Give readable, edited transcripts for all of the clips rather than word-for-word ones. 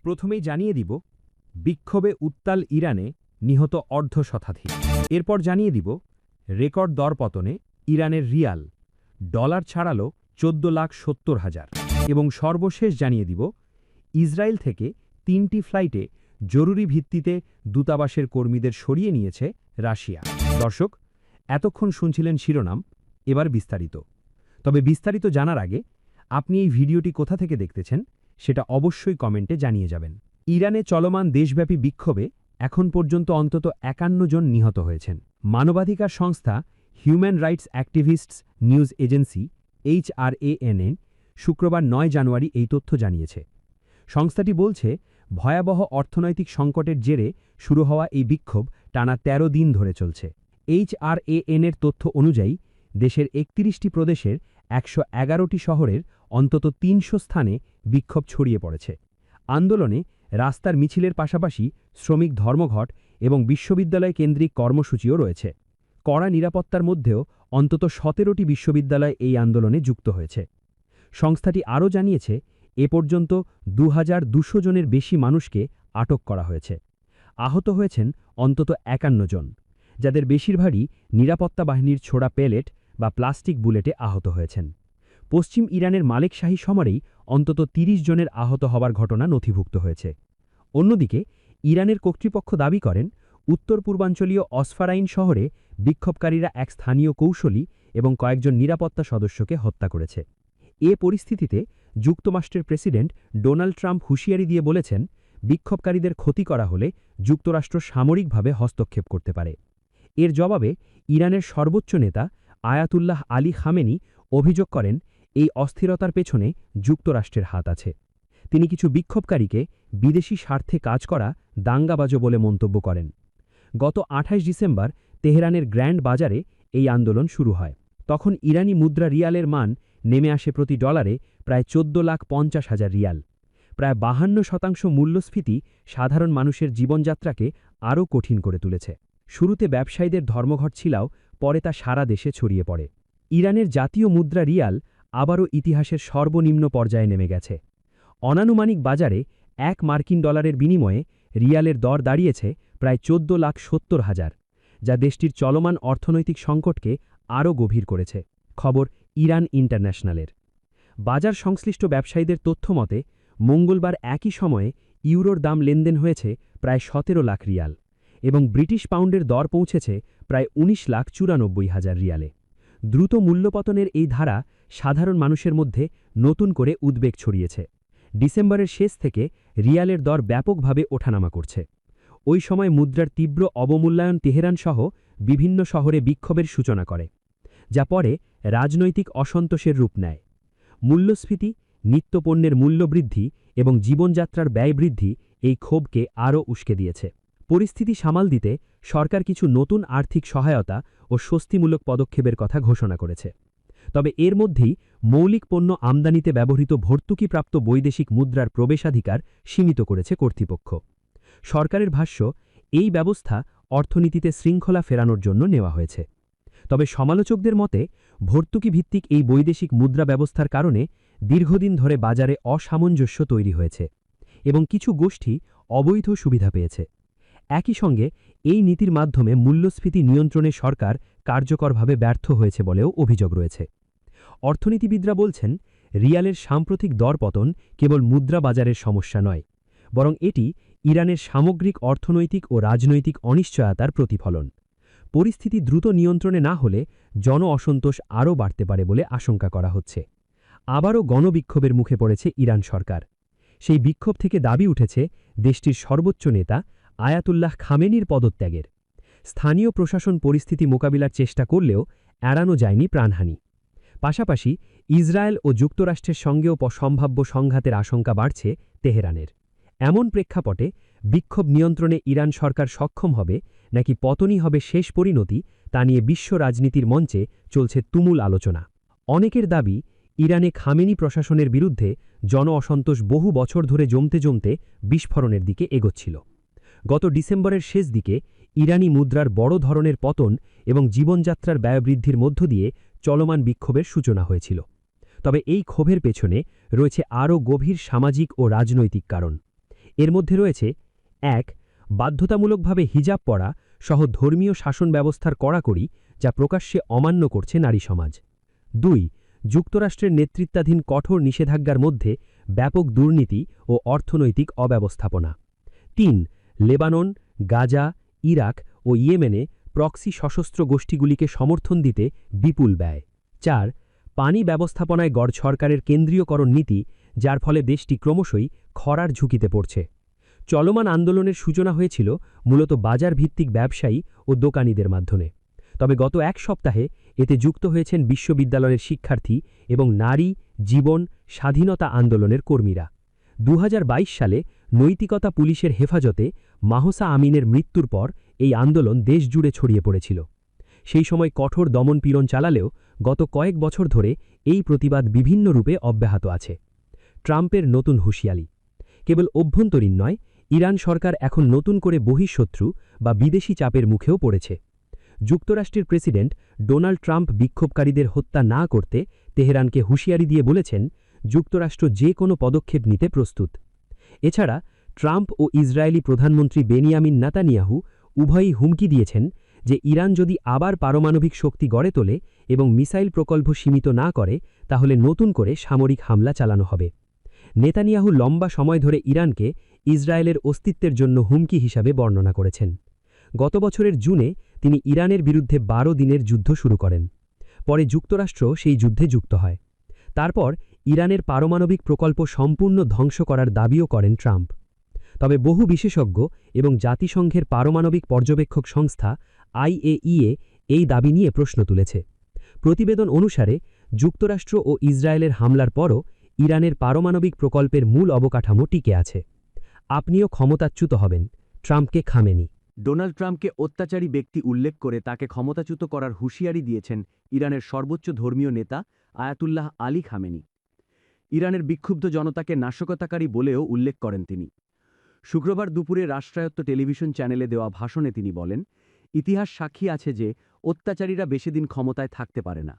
প্রথমেই জানিয়ে দিব বিক্ষোভে উত্তাল ইরানে নিহত অর্ধশতাধিক। এরপর জানিয়ে দিব রেকর্ড দরপতনে ইরানের রিয়াল, ডলার ছাড়ালো 14,70,000। এবং সর্বশেষ জানিয়ে দিব ইসরায়েল থেকে 3টি ফ্লাইটে জরুরি ভিত্তিতে দূতাবাসের কর্মীদের সরিয়ে নিয়েছে রাশিয়া। দর্শক, এতক্ষণ শুনছিলেন শিরোনাম, এবার বিস্তারিত। তবে বিস্তারিত জানার আগে আপনি এই ভিডিওটি কোথা থেকে দেখতেছেন সেটা অবশ্যই কমেন্টে জানিয়ে যাবেন। ইরানে চলমান দেশব্যাপী বিক্ষোভে এখন পর্যন্ত অন্তত 51 জন নিহত হয়েছেন। মানবাধিকার সংস্থা human rights activists news agency HRANN শুক্রবার 9 জানুয়ারি এই তথ্য জানিয়েছে। সংস্থাটি বলছে, ভয়াবহ অর্থনৈতিক সংকটের জেরে শুরু হওয়া এই বিক্ষোভ টানা 13 দিন ধরে চলছে। HRAN-এর তথ্য অনুযায়ী দেশের 31টি প্রদেশের 111টি শহরের অন্তত 300 স্থানে বিক্ষোভ ছড়িয়ে পড়েছে। আন্দোলনে রাস্তার মিছিলের পাশাপাশি শ্রমিক ধর্মঘট এবং বিশ্ববিদ্যালয় কেন্দ্রিক কর্মসূচিও রয়েছে। কড়া নিরাপত্তার মধ্যেও অন্তত 17টি বিশ্ববিদ্যালয় এই আন্দোলনে যুক্ত হয়েছে। সংস্থাটি আরও জানিয়েছে, এ পর্যন্ত 2200 জনের বেশি মানুষকে আটক করা হয়েছে। আহত হয়েছেন অন্তত 51 জন, যাদের বেশিরভাগই নিরাপত্তা বাহিনীর ছোড়া পেলেট বা প্লাস্টিক বুলেটে আহত হয়েছেন। পশ্চিম ইরানের মালেকশাহী শহরেই অন্তত 30 জনের আহত হবার ঘটনা নথিভুক্ত হয়েছে। অন্যদিকে ইরানের কর্তৃপক্ষ দাবি করেন, উত্তর পূর্বাঞ্চলীয় অসফারাইন শহরে বিক্ষোভকারীরা এক স্থানীয় কৌশলী এবং কয়েকজন নিরাপত্তা সদস্যকে হত্যা করেছে। এ পরিস্থিতিতে যুক্তরাষ্ট্রের প্রেসিডেন্ট ডোনাল্ড ট্রাম্প হুঁশিয়ারি দিয়ে বলেছেন, বিক্ষোভকারীদের ক্ষতি করা হলে যুক্তরাষ্ট্র সামরিকভাবে হস্তক্ষেপ করতে পারে। এর জবাবে ইরানের সর্বোচ্চ নেতা আয়াতুল্লাহ আলী খামেনি অভিযোগ করেন, এই অস্থিরতার পেছনে যুক্তরাষ্ট্রের হাত আছে। তিনি কিছু বিক্ষোভকারীকে বিদেশি স্বার্থে কাজ করা দাঙ্গাবাজ বলে মন্তব্য করেন। গত 28 ডিসেম্বর তেহরানের গ্র্যান্ড বাজারে এই আন্দোলন শুরু হয়। তখন ইরানি মুদ্রা রিয়ালের মান নেমে আসে প্রতি ডলারে প্রায় 14,50,000 রিয়াল। প্রায় 52% মূল্যস্ফীতি সাধারণ মানুষের জীবনযাত্রাকে আরও কঠিন করে তুলেছে। শুরুতে ব্যবসায়ীদের ধর্মঘট ছিলাও, পরে তা সারা দেশে ছড়িয়ে পড়ে। ইরানের জাতীয় মুদ্রা রিয়াল আবারও ইতিহাসের সর্বনিম্ন পর্যায়ে নেমে গেছে। অনানুমানিক বাজারে 1 মার্কিন ডলারের বিনিময়ে রিয়ালের দর দাঁড়িয়েছে প্রায় 14,70,000, যা দেশটির চলমান অর্থনৈতিক সংকটকে আরও গভীর করেছে। খবর ইরান ইন্টারন্যাশনালের। বাজার সংশ্লিষ্ট ব্যবসায়ীদের তথ্য মতে মঙ্গলবার একই সময়ে ইউরোর দাম লেনদেন হয়েছে প্রায় 17 লাখ রিয়াল এবং ব্রিটিশ পাউন্ডের দর পৌঁছেছে প্রায় 19,94,000 রিয়ালে। দ্রুত মূল্যপতনের এই ধারা সাধারণ মানুষের মধ্যে নতুন করে উদ্বেগ ছড়িয়েছে। ডিসেম্বরের শেষ থেকে রিয়ালের দর ব্যাপকভাবে ওঠানামা করছে। ওই সময় মুদ্রার তীব্র অবমূল্যায়ন তেহরান সহ বিভিন্ন শহরে বিক্ষোভের সূচনা করে, যা পরে রাজনৈতিক অসন্তোষের রূপ নেয়। মূল্যস্ফীতি, নিত্যপণ্যের মূল্যবৃদ্ধি এবং জীবনযাত্রার ব্যয় বৃদ্ধি এই ক্ষোভকে আরও উস্কে দিয়েছে। পরিস্থিতি সামাল দিতে সরকার কিছু নতুন আর্থিক সহায়তা ও স্বস্তিমূলক পদক্ষেপের কথা ঘোষণা করেছে। তবে এর মধ্যেই মৌলিক পণ্য আমদানিতে ব্যবহৃত ভর্তুকিপ্রাপ্ত বৈদেশিক মুদ্রার প্রবেশাধিকার সীমিত করেছে কর্তৃপক্ষ। সরকারের ভাষ্য, এই ব্যবস্থা অর্থনীতিতে শৃঙ্খলা ফেরানোর জন্য নেওয়া হয়েছে। তবে সমালোচকদের মতে, ভর্তুকি ভিত্তিক এই বৈদেশিক মুদ্রা ব্যবস্থার কারণে দীর্ঘদিন ধরে বাজারে অসামঞ্জস্য তৈরি হয়েছে এবং কিছু গোষ্ঠী অবৈধ সুবিধা পেয়েছে। একই সঙ্গে এই নীতির মাধ্যমে মূল্যস্ফীতি নিয়ন্ত্রণে সরকার কার্যকরভাবে ব্যর্থ হয়েছে বলেও অভিযোগ রয়েছে। অর্থনীতিবিদরা বলছেন, রিয়ালের সাম্প্রতিক দরপতন কেবল মুদ্রা বাজারের সমস্যা নয়, বরং এটি ইরানের সামগ্রিক অর্থনৈতিক ও রাজনৈতিক অনিশ্চয়তার প্রতিফলন। পরিস্থিতি দ্রুত নিয়ন্ত্রণে না হলে জন অসন্তোষ আরও বাড়তে পারে বলে আশঙ্কা করা হচ্ছে। আবারও গণবিক্ষোভের মুখে পড়েছে ইরান সরকার। সেই বিক্ষোভ থেকে দাবি উঠেছে দেশটির সর্বোচ্চ নেতা আয়াতুল্লাহ খামেনির পদত্যাগের। স্থানীয় প্রশাসন পরিস্থিতি মোকাবিলার চেষ্টা করলেও এড়ানো যায়নি প্রাণহানি। পাশাপাশি ইসরায়েল ও যুক্তরাষ্ট্রের সঙ্গেও সম্ভাব্য সংঘাতের আশঙ্কা বাড়ছে তেহরানের। এমন প্রেক্ষাপটে বিক্ষোভ নিয়ন্ত্রণে ইরান সরকার সক্ষম হবে নাকি পতনই হবে শেষ পরিণতি, তা নিয়ে বিশ্ব রাজনীতির মঞ্চে চলছে তুমুল আলোচনা। অনেকের দাবি, ইরানে খামেনি প্রশাসনের বিরুদ্ধে জন অসন্তোষ বহু বছর ধরে জমতে জমতে বিস্ফোরণের দিকে এগোচ্ছিল। গত ডিসেম্বরের শেষ দিকে ইরানি মুদ্রার বড় ধরনের পতন এবং জীবনযাত্রার ব্যয়বৃদ্ধির মধ্য দিয়ে চলমান বিক্ষোভের সূচনা হয়েছিল। তবে এই ক্ষোভের পেছনে রয়েছে আরও গভীর সামাজিক ও রাজনৈতিক কারণ। এর মধ্যে রয়েছে ১. বাধ্যতামূলকভাবে হিজাব পরা সহ ধর্মীয় শাসন ব্যবস্থার কড়াকড়ি যা প্রকাশ্যে অমান্য করছে নারী সমাজ। ২. যুক্তরাষ্ট্রের নেতৃত্বাধীন কঠোর নিষেধাজ্ঞার মধ্যে ব্যাপক দুর্নীতি ও অর্থনৈতিক অব্যবস্থাপনা। ৩. লেবানন, গাজা, ইরাক ও ইয়েমেনে প্রক্সি সশস্ত্র গোষ্ঠীগুলিকে সমর্থন দিতে বিপুল ব্যয়। ৪. পানি ব্যবস্থাপনায় গড় সরকারের কেন্দ্রীয়করণ নীতি, যার ফলে দেশটি ক্রমশই খরার ঝুঁকিতে পড়ছে। চলমান আন্দোলনের সূচনা হয়েছিল মূলত বাজার-ভিত্তিক ব্যবসায়ী ও দোকানীদের মাধ্যমে। তবে গত এক সপ্তাহে এতে যুক্ত হয়েছেন বিশ্ববিদ্যালয়ের শিক্ষার্থী এবং নারী, জীবন, স্বাধীনতা আন্দোলনের কর্মীরা। ২০২২ সালে নৈতিকতা পুলিশের হেফাজতে মাহসা আমিনের মৃত্যুর পর এই আন্দোলন দেশজুড়ে ছড়িয়ে পড়েছিল। সেই সময় কঠোর দমনপীড়ন চালালেও গত কয়েক বছর ধরে এই প্রতিবাদ বিভিন্ন রূপে অব্যাহত আছে। ট্রাম্পের নতুন হুঁশিয়ারি। কেবল অভ্যন্তরীণ নয়, ইরান সরকার এখন নতুন করে বহিঃশত্রু বা বিদেশি চাপের মুখেও পড়েছে। যুক্তরাষ্ট্রের প্রেসিডেন্ট ডোনাল্ড ট্রাম্প বিক্ষোভকারীদের হত্যা না করতে তেহরানকে হুঁশিয়ারি দিয়ে বলেছেন, যুক্তরাষ্ট্র যে কোনো পদক্ষেপ নিতে প্রস্তুত। এছাড়া ট্রাম্প ও ইসরায়েলি প্রধানমন্ত্রী বেনিয়ামিন নেতানিয়াহু উভয়ই হুমকি দিয়েছেন যে ইরান যদি আবার পারমাণবিক শক্তি গড়ে তোলে এবং মিসাইল প্রকল্প সীমিত না করে তাহলে নতুন করে সামরিক হামলা চালানো হবে। নেতানিয়াহু লম্বা সময় ধরে ইরানকে ইসরায়েলের অস্তিত্বের জন্য হুমকি হিসাবে বর্ণনা করেছেন। গত বছরের জুনে তিনি ইরানের বিরুদ্ধে ১২ দিনের যুদ্ধ শুরু করেন। পরে যুক্তরাষ্ট্র সেই যুদ্ধে যুক্ত হয়। তারপর ইরানের পারমাণবিক প্রকল্প সম্পূর্ণ ধ্বংস করার দাবিও করেন ট্রাম্প। তবে বহু বিশেষজ্ঞ এবং জাতিসংঘের পারমাণবিক পর্যবেক্ষক সংস্থা IAEA এই দাবি নিয়ে প্রশ্ন তুলেছে। প্রতিবেদন অনুসারে যুক্তরাষ্ট্র ও ইসরায়েলের হামলার পরও ইরানের পারমাণবিক প্রকল্পের মূল অবকাঠামো টিকে আছে। আপনিও ক্ষমতাচ্যুত হবেন, ট্রাম্পকে খামেনি। ডোনাল্ড ট্রাম্পকে অত্যাচারী ব্যক্তি উল্লেখ করে তাকে ক্ষমতাচ্যুত করার হুঁশিয়ারি দিয়েছেন ইরানের সর্বোচ্চ ধর্মীয় নেতা আয়াতুল্লাহ আলী খামেনি। ইরানের বিক্ষুব্ধ জনতাকে নাশকতাকারী বলেও উল্লেখ করেন তিনি। শুক্রবার দুপুরে রাষ্ট্রায়ত্ত টেলিভিশন চ্যানেলে দেওয়া ভাষণে তিনি বলেন, ইতিহাস সাক্ষী আছে যে অত্যাচারীরা বেশিদিন ক্ষমতায় থাকতে পারে না।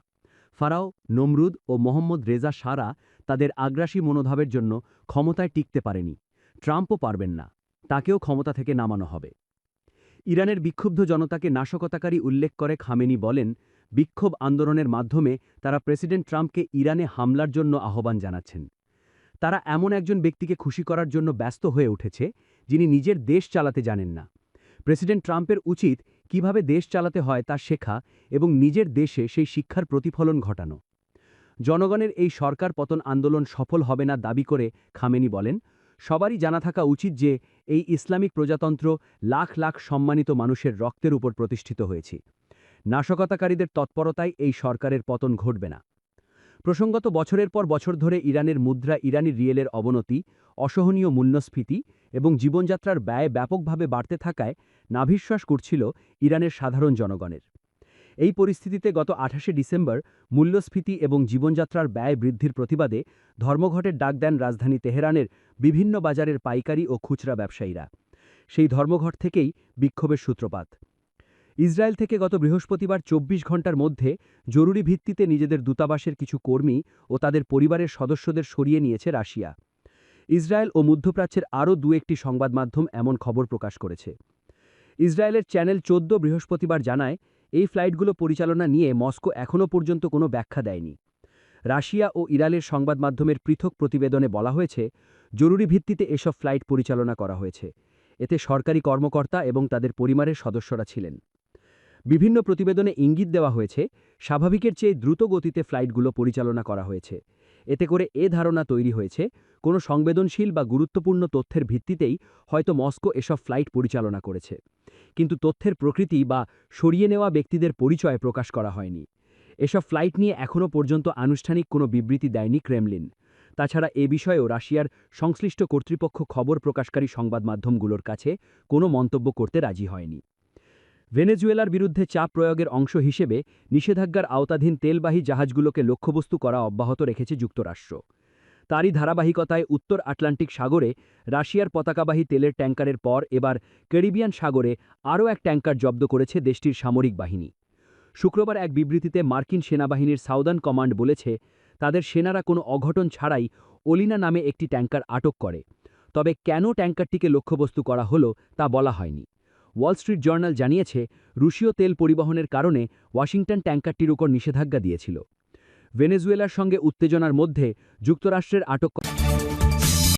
ফারাও, নমরুদ ও মোহাম্মদ রেজা সারা তাদের আগ্রাসী মনোভাবের জন্য ক্ষমতায় টিকতে পারেনি। ট্রাম্পও পারবেন না, তাকেও ক্ষমতা থেকে নামানো হবে। ইরানের বিক্ষুব্ধ জনতাকে নাশকতাকারী উল্লেখ করে খামেনি বলেন, বিক্ষোভ আন্দোলনের মাধ্যমে তারা প্রেসিডেন্ট ট্রাম্পকে ইরানে হামলার জন্য আহ্বান জানাচ্ছেন। তারা এমন একজন ব্যক্তিকে খুশি করার জন্য ব্যস্ত হয়ে উঠেছে যিনি নিজের দেশ চালাতে জানেন না। প্রেসিডেন্ট ট্রাম্পের উচিত কিভাবে দেশ চালাতে হয় তা শেখা এবং নিজের দেশে সেই শিক্ষার প্রতিফলন ঘটানো। জনগণের এই সরকার পতন আন্দোলন সফল হবে না দাবি করে খামেনি বলেন, সবারই জানা থাকা উচিত যে এই ইসলামিক প্রজাতন্ত্র লাখ লাখ সম্মানিত মানুষের রক্তের উপর প্রতিষ্ঠিত হয়েছে। নাশকতাকারীদের তৎপরতায় এই সরকারের পতন ঘটবে না। প্রসঙ্গত, বছরের পর বছর ধরে ইরানের মুদ্রা, ইরানি রিয়েলের অবনতি, অসহনীয় মূল্যস্ফীতি এবং জীবনযাত্রার ব্যয় ব্যাপকভাবে বাড়তে থাকায় নাভিশ্বাস করছিল ইরানের সাধারণ জনগণের। এই পরিস্থিতিতে গত ২৮শে ডিসেম্বর মূল্যস্ফীতি এবং জীবনযাত্রার ব্যয় বৃদ্ধির প্রতিবাদে ধর্মঘটের ডাক দেন রাজধানী তেহরানের বিভিন্ন বাজারের পাইকারি ও খুচরা ব্যবসায়ীরা। সেই ধর্মঘট থেকেই বিক্ষোভের সূত্রপাত। ইসরায়েল থেকে গত বৃহস্পতিবার ২৪ ঘণ্টার মধ্যে জরুরি ভিত্তিতে নিজেদের দূতাবাসের কিছু কর্মী ও তাদের পরিবারের সদস্যদের সরিয়ে নিয়েছে রাশিয়া। ইসরায়েল ও মধ্যপ্রাচ্যের আরও দু-একটি সংবাদ মাধ্যম এমন খবর প্রকাশ করেছে। ইসরায়েলের চ্যানেল ১৪ বৃহস্পতিবার জানায়, এই ফ্লাইটগুলো পরিচালনা নিয়ে মস্কো এখনও পর্যন্ত কোনো ব্যাখ্যা দেয়নি। রাশিয়া ও ইরানের সংবাদ মাধ্যমের পৃথক প্রতিবেদনে বলা হয়েছে, জরুরি ভিত্তিতে এসব ফ্লাইট পরিচালনা করা হয়েছে। এতে সরকারি কর্মকর্তা এবং তাদের পরিবারের সদস্যরা ছিলেন। বিভিন্ন প্রতিবেদনে ইঙ্গিত দেওয়া হয়েছে, স্বাভাবিকের চেয়ে দ্রুত গতিতে ফ্লাইটগুলো পরিচালনা করা হয়েছে। এতে করে এ ধারণা তৈরি হয়েছে, কোনো সংবেদনশীল বা গুরুত্বপূর্ণ তথ্যের ভিত্তিতেই হয়তো মস্কো এসব ফ্লাইট পরিচালনা করেছে। কিন্তু তথ্যের প্রকৃতি বা সরিয়ে নেওয়া ব্যক্তিদের পরিচয় প্রকাশ করা হয়নি। এসব ফ্লাইট নিয়ে এখনও পর্যন্ত আনুষ্ঠানিক কোনো বিবৃতি দেয়নি ক্রেমলিন। তাছাড়া এ বিষয়েও রাশিয়ার সংশ্লিষ্ট কর্তৃপক্ষ খবর প্রকাশকারী সংবাদ মাধ্যমগুলোর কাছে কোনো মন্তব্য করতে রাজি হয়নি। ভেনেজুয়েলার বিরুদ্ধে চাপ প্রয়োগের অংশ হিসেবে নিষেধাজ্ঞার আওতাধীন তেলবাহী জাহাজগুলোকে লক্ষ্যবস্তু করা অব্যাহত রেখেছে যুক্তরাষ্ট্র। তারই ধারাবাহিকতায় উত্তর আটলান্টিক সাগরে রাশিয়ার পতাকাবাহী তেলের ট্যাঙ্কারের পর এবার ক্যারিবিয়ান সাগরে আরও এক ট্যাঙ্কার জব্দ করেছে দেশটির সামরিক বাহিনী। শুক্রবার এক বিবৃতিতে মার্কিন সেনাবাহিনীর সাউদার্ন কমান্ড বলেছে, তাদের সেনারা কোনো অঘটন ছাড়াই ওলিনা নামে একটি ট্যাঙ্কার আটক করে। তবে কেন ট্যাঙ্কারটিকে লক্ষ্যবস্তু করা হলো তা বলা হয়নি। ওয়াল স্ট্রিট জার্নাল জানিয়েছে, রুশীয় তেল পরিবহনের কারণে ওয়াশিংটন ট্যাঙ্কারটির উপর নিষেধাজ্ঞা দিয়েছিল। ভেনেজুয়েলার সঙ্গে উত্তেজনার মধ্যে যুক্তরাষ্ট্রের আটক